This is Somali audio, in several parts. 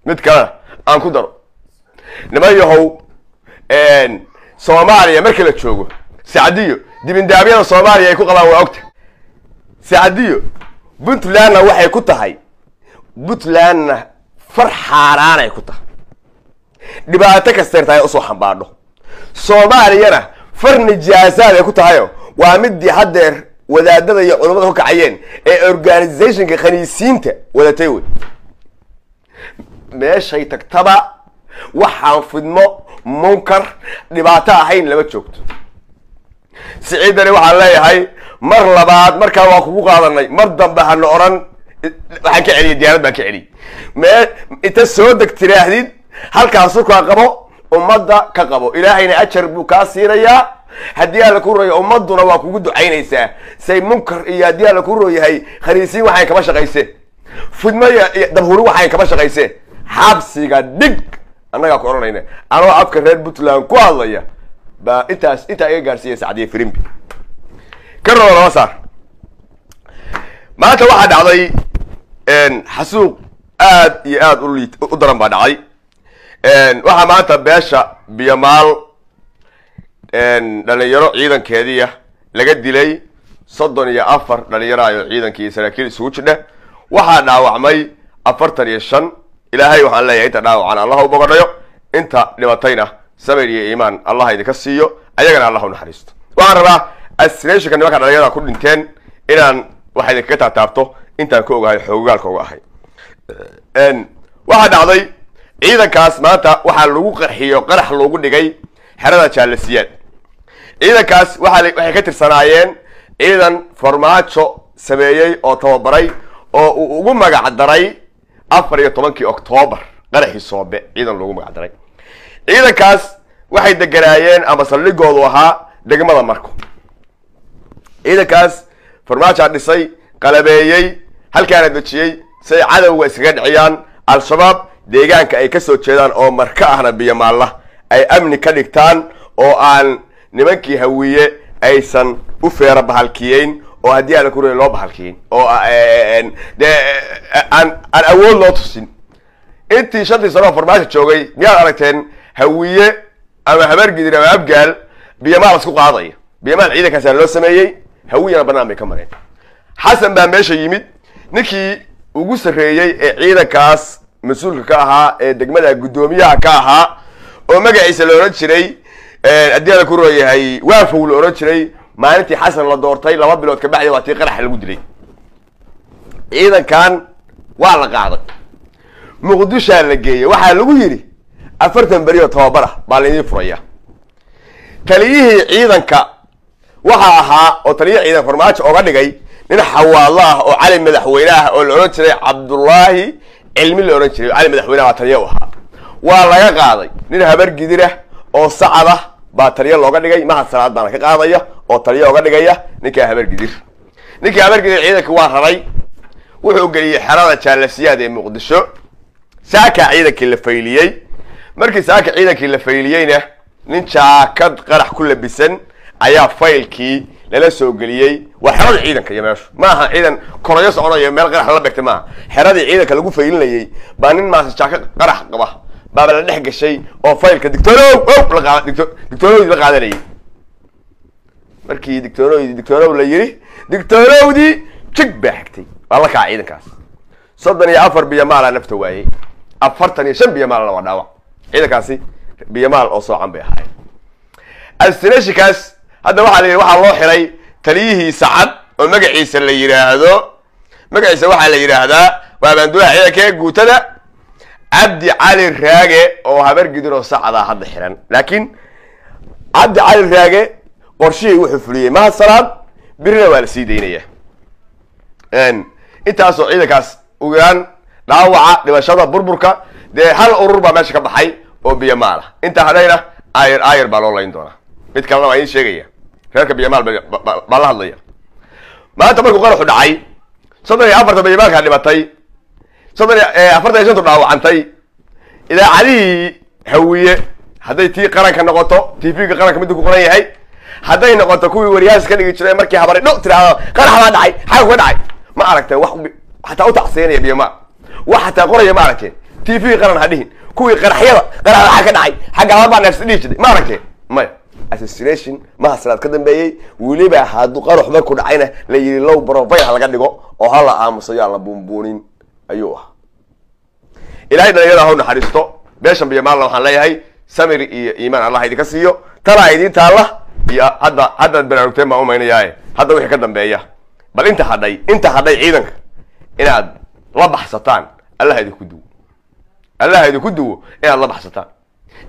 mid kale aan ku daro niman yahow Soomaaliya markii la joogo Saadiyo dibindaabyada Soomaaliya ay ku qabaan waa ogta Saadiyo Puntland waxay ku tahay Puntland farxaaraan ay ku tahay dhibaato kasta ay u soo xambaadho Soomaaliyana far nijaasaad ay ku tahay waa mid hadeer wadaadada iyo culimada ku kacayeen ee organizationka khaniisiinta wadatay way meeshay tagtaba waxaan fidmo munkar dhibaato ahayn lama joogto siciidani waxaan leeyahay mar labaad markaa waa kugu qaadanay mar dambe hana oran waxaan ka celiyay diyaarad baan ka celiyay inta soo degtiraahdid halkaas ka qabo ummadda ka qabo ilaahayna ajar buu ka siinayaa haddii alla ku rooyo ummaduna waa kugu ducaynaysaa say munkar iyo haddii alla ku rooyahay khaniisiin waxay kama shaqaysay fidmaya dabhuri waxay kama shaqaysay xabsiga dhig annaga ku oranayna anoo afka reer Puntland ku hadlaya ba inta iga gaarsiiyay Saadiye Firimbi karro laba saar maanta waxa dhacday xasuuq aad iyo aad u daran baa dhacay waxa maanta beesha biyamaal dhalinyaro ciidankeediya laga dilay 34 dhalinyaro ayo ciidankii saraakiil isugu jidha waxa dhaawacmay 45 ilaahay waxaan leeyahay inta dhaawacan Allah u boqonayo inta dhibatayna sabir iyo iimaan Allah idinka siiyo ayagana Allah u naxariisto waxaan rabaa asreeshka nimanka dhalinyarada ku dhinteen inaan waxa idinka taabto intaan ku ogahay xoogaalka uga ahay waxa dhacday ciidankaas maanta waxa lagu qarxiyo qarax loogu dhigay xerada Jaalasiyaad ciidankaas waxay ka tirsanaayeen ciidan farmaajo sameeyay oo tababaray oo ugu magac daray 14 Oktoobar qaraxii Soobe ciidan loogu magac daray ciidankaas waxay deganaayeen ama saldhigoodu ahaa degmada Marko ciidankaas farmaajo dhisay qalabeeyay halkaana dajiyay say cadawga iskaga dhiciyaan al-shabaab deegaanka ay ka soo jeedaan oo marka ahna biyamaalla ay amni ka dhigtaan oo aan nimankii hawiye aysan u feera bahalkiyeyn oo haddii aan ku reey loo bahalkiin oo aan awood loo tusin intii shantii sano farmaajo joogay miyaad aragteen hawiye ama habargidir ama abgaal biyamaal isku qaadaya biyamaal ciidankaas loo sameeyay hawiyana banaan bay ka mareen xasan baa meesha yimid ninkii ugu sareeyay ee ciidankaas mas'uulka ka ahaa ee degmada gudoomiyaha ka ahaa oo magaciisa la oran jiray haddii la ku rooyahay waafow la oran jiray maalintii xasan la doortay 2 bilood ka bacdi waatii qarax lagu dilay ciidankan waa la qaaday muqdisho la geeyay waxa lagu yiri 40 bariyo tababara baa la idin furaya taliyihii ciidanka waxa ahaa oo taliye ciidan farmaajo oo ga dhigay nin xawaalo ah oo cali madaxweynaha oo la oran jiray Cabdullaahi cilmi la oran jiray cali madaxweynaha taliye u ahaa waa laga qaaday nin habar gidira oo sacada baa taliye looga dhigay mahad salaad baan ka qaadaya oo taliye uga dhigaya ninka habar gidir ciidanka waa raray wuxuu galiyay xerada Jaalasiyaad ee Muqdisho saaka ciidankii la fayliyay markii saaka ciidankii la fayliyayna nin jaakad qarax ku labisan ayaa faylkii lala soo galiyay waa xerada ciidanka yameesho ma aha ciidan koroyo soconayo meel qarax la beegtay ma xeradii ciidanka lagu faylinayay baa nin maas jaakad qarax qaba baa la dhex gashay oo faylka digtoorowdi la qaadanayay markii digtoorow la yiri digtoorowdi jig baaxtay alla ka ciidankaas 34 biyamaal nafta waayay 45 biyamaal la wadaawa ciidankaasi biyamaal oo soo canbay ahay asreeshkaas hadda waxa loo xiray taliyihii Sacad oo magaciisa la yiraahdo magaciisa waxa la yiraahdaa waa banduuha ciidanka guutada Abdi Ali Raage oo habar gidiro Sacada hadda xiran laakiin Abdi Ali Raage qorshii wuxuu fuliyay ma salaad birna waa la sii deynaya intaas oo ciidankaas ugu yaraan dhaawaca dhibashada burburka de hal urur baa meesha ka baxay oo biyamaal inta hadayna ayr baa loo layn doona mid kalena waa in sheegaya reerka biyamaal baa la hadlaya maanta markuu qaraxu dhacay 34 biyamaalka dhibatay 45 dhaawacantay idaacadii hawiye haday tii qaranka noqoto TV-ga qaranka mid ku qoran yahay haday noqoto kuwii wariyaas ka dhigi jiray markii habaray tiraado qarax baa dhacay xaq ka dhacay ma aragtay wax hatta u tacsiinaya biyamaal wax hatta qoraya ma aragtay تي في قرن هدين كوي قرحيضة قرح حاجة دعي حاجة هربا نفس ليش دي ما ركي ما assassination ما حصلت كده بيجي وليه بقى حد قرح بكون عينه لي لو بروفايل على قد جو أو هلا عام صيال بونبونين أيوه إلهي ده يلا هون حريستو بيشم بيجمع الله حلاه هاي سمير إيمان الله هيدي كسيو ترى هيدي تعالى يا هذا بنروتين ما هو مين جاي هذا وحكي كده بيجي بل أنت هداي عيدك إن ربح ستان الله هيدي كدو الله هيدي كدو إن الله ربح ستان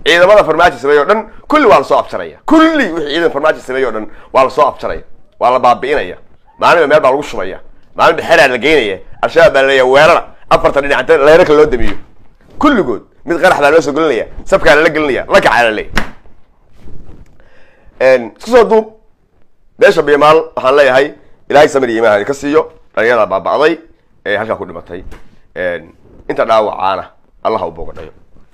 إذا ما فرماتي سميودن كل والله صعب شرية كل إذا فرماتي سميودن والله صعب شرية والله بابينا يا ما أنا ما بعرف شوية ما أنا بحرق الجينية عشان بلي ويرنا أفرتني عن لا يركل اللود بيو كل جود متغير حدا لوسو قول لي سبك على لك لي لك على لي إن صدوب ليش بيمال حلا هاي إلهي سمري إيمان كسيو رجال بعضي هالك أقول متى إن أنت داو عانا الله هو بوجا دايو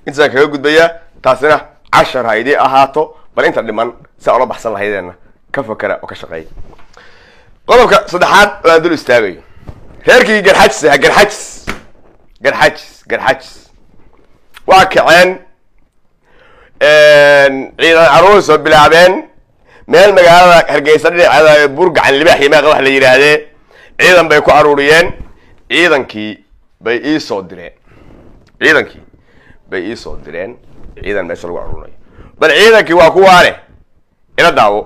أنت زين كيو جود بيا تاسنا 10 هيدي أهاتو بل أنت لمن سأله بحصل هيدنا كفكرة وكشقي قلبك صدحات لا دول استاغي هيركي جرحجس واكعين عيدان عروس وبلعبين مeel magaalada Hargeysa dhinaceeda burg can libax yimaaq wax la yiraahdo ciidan bay ku aruuriyeen ciidankii bay ii soo direen ciidan meesha lagu aruuray bal ciidankii waa ku waare ila daawo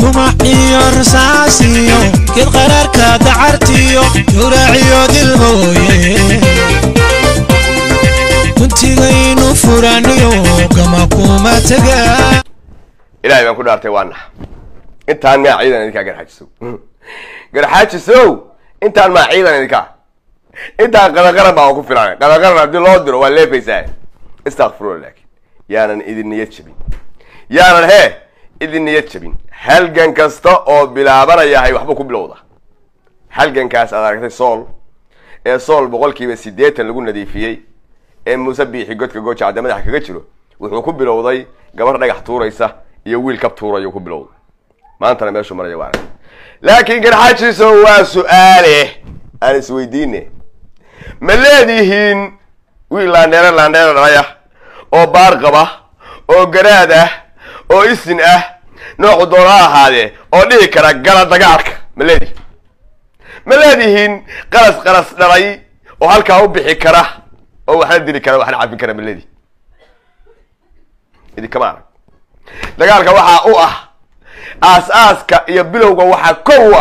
tuma iyo rasaasiyo kid qararka dacartiyo yuraaciyo dilmooye kuntigaynu furaniyo kama kuma taga إلهي بان كل أرتي وانا أنت عن ما عيدا نديكا قرحاجسو أنت عن ما عيدا نديكا أنت عن قلقرن باوكو فلان قلقرن عبد الله درو ولا فيساي استغفروا لك يانا إذن يتشبين يانا هي إذن يتشبين هل جن كاستا أو بلابنا يا هاي وحبكو بلوضة هل جن كاس أداركتي صول بقول كي بس ديت اللي قلنا دي فيه المسبح يقولك جوتش عدم ده حكي جتشلو وحبكو بلوضة قبل رجع طوريسه يويل كابتورا يوكو بلود ما أنت نمشي مرة جوارا لكن قرحاتي سوى سؤاله أنا سويديني ملاديهن ويل لاندير رايح أو بارقبة أو قرادة أو إسنة نوع دورها هذه أو ليك رجال دقارك ملاديهن قرص دراي أو هالك أو بحكرة أو حد اللي كره وحنا عارفين كره ملادي إذا كمان dagaalka waxa uu aasaaska iyo bilowga waxa koow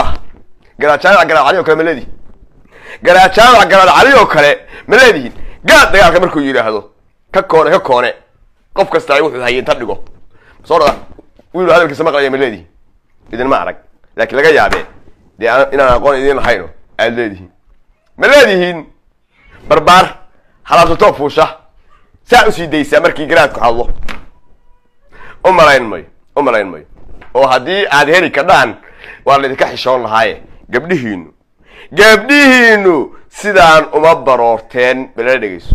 garaajada garaacay oo kale meeladi garaajada garaacay oo kale meeladi gaad dagaalka markuu yiraahdo ka koone qof kasta ay wuxuu hayeen tadhigo soo rada wiil hadalkiisa maqlaya meeladi idan ma arag laakiin laga yaabee inaan aqoon idin hayno aad leedihiin meeladihiin barbaar halaabto fuusha saa u sii deysa markii garaadku hadlo umalayn may oo hadii aad heli kadaan waa la idinka xishoon lahaye gabdhihiinu sidaan uma baroorteen bala dhageyso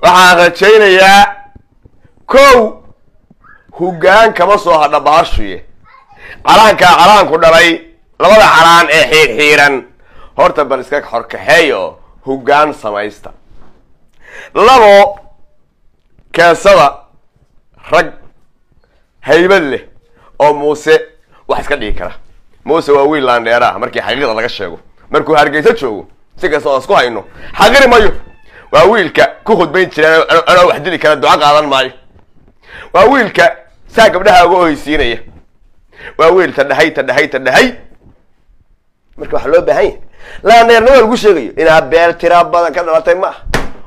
waxaan rajaynayaa kow hoggaan kama soo hadha baashiye calaanku dhalay labada calaan ee xiirxiiran horta bal iska xorkaxeeyo hoggaan samaysta labo keesada rag haybad leh oo muuse wax iska dhigi kara muuse waa wiil laandheera markii xaqiiqda laga sheego markuu Hargeysa joogo si kasta oo isku hayno xaqiri mayo waa wiilka ku khudbayn jireen ana wax dili kara duca qaadan maayo waa wiilka saa gabdhaha uga oysiinaya waa wiil tadhahay marka waxa loo baahan yahay laandheernimo lagu sheegayo inaad beel tira badan ka dhalatay ma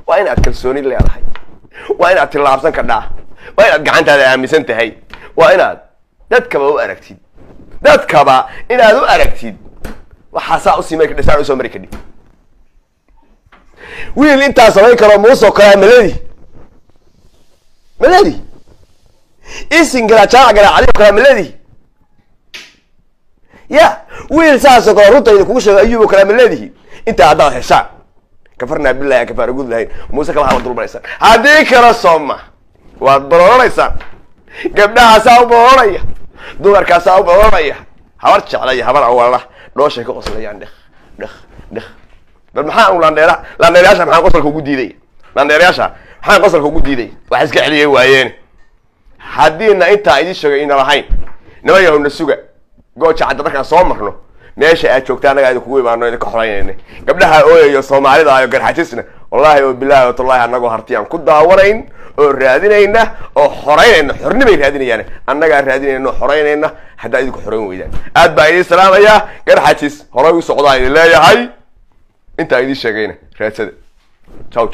waa inaad kalsooni leedahay waa inaad tilaabsan ka dhaa waa inaad gacantaada aaminsan tahay waa inaad dadkaba inaad u aragtid waxa saa u siimay ka dhisaan u soo mari kadib wiil inta samayn karo muuso kala maladi isin garaajada garaacay kala maladi ya wiil saaso kala runta kugu sheegay ayuu kala maladi inta aad heshaan kafarnaa billahi kafaara gud lahayn muuse kala hawad dulmaraysan haddii kala sooma waad baroonaysaan gabdhahaasaa u baroonaya dumarkaasaa u baroonaya habar jeclaya habar awala dhooshay ka qoslayaan dhekh bal maxaa landheerayaasha maxaa qosolka ugu diiday landheerayaasha maxaa qosolka ugu diiday wax iska celiyay waayeen haddiina intaa idin sheegay ina lahayn nima yahowna suga gooja cadda markaan soo marno meesha aad joogta annaga idin kugu imaano idinka xoraynayna gabdhaha ooyayo soomaalida ayo garxajisna wallaahi oo bilaahi oo tallahi annagoo hartiyaan ku daawanayn oo raadinayna oo xoraynayna xornimay raadinayaan annagaa raadinayna oo xoraynayna haddaa idinku xorayn weydaan aad baa idin salaamayaa garxajis horay u socdaa idin leeyahay intaa idin sheegayna raadsada ciao